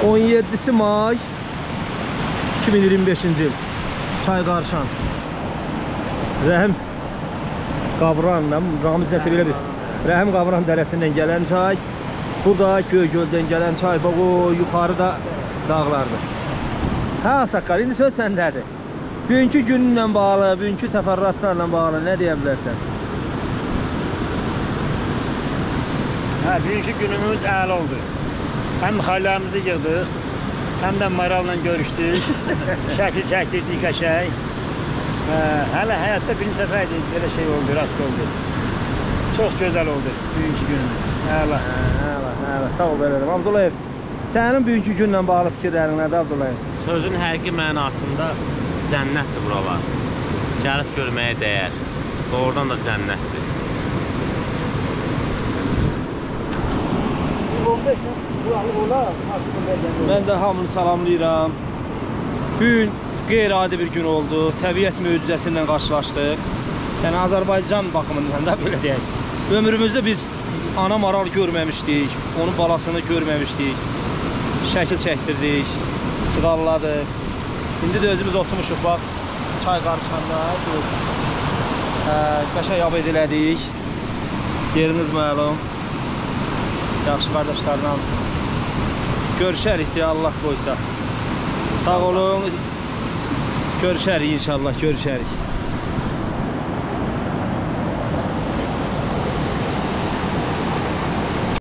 17 may 2025-ci il. Çayqarşan. Rəhim Qavranla, Ramiz nəsə belə bir. Rəhim Qavran dərəsindən gələn çay. Burada Göygöldən gələn çay. Bax o yuxarıda dağlardır. Hə, Saqqal, indi söz səndədir. Bugünkü günlə bağlı, bugünkü təfərrüatlarla bağlı nə deyə bilərsən? Hə, bugünkü günümüz əla oldu. Həm xəylərimizi yığdıq, həm də maralla görüşdük, şəkil çəkdirdik qəşəng. Hələ həyatda birinci səfərdir, belə şey oldu, rast oldu. Çox gözəl oldu bugünkü günümüz. Əla. Əla, sağ ol belədir. Abdullayev, sənin bugünkü günlə bağlı fikirlərin nədir Abdullayev? Sözün həqiqi mənasında cənnətdir buralar. Gəlib görməyə dəyər. Doğrudan da cənnətdir. 15 buralı olar, mən də hamını salamlayıram. Bugün qeyri-adi bir gün oldu. Təbiət möcüzəsi ilə qarşılaşdıq. Yəni Azərbaycan baxımından da belə deyək. Ömrümüzdə biz ana maral görməmişdik, onun balasını görməmişdik. Şəkil çəkdirdik, sığalladıq. İndi də özümüz oturmuşuq, bax, Çayqarşanda. Qəşəng abid elədik. Yeriniz məlum. Yaxşı qardaşların hamısını. Görüşərik deyə Allah qoysa. Sağ olun. Görüşərik inşallah, görüşərik.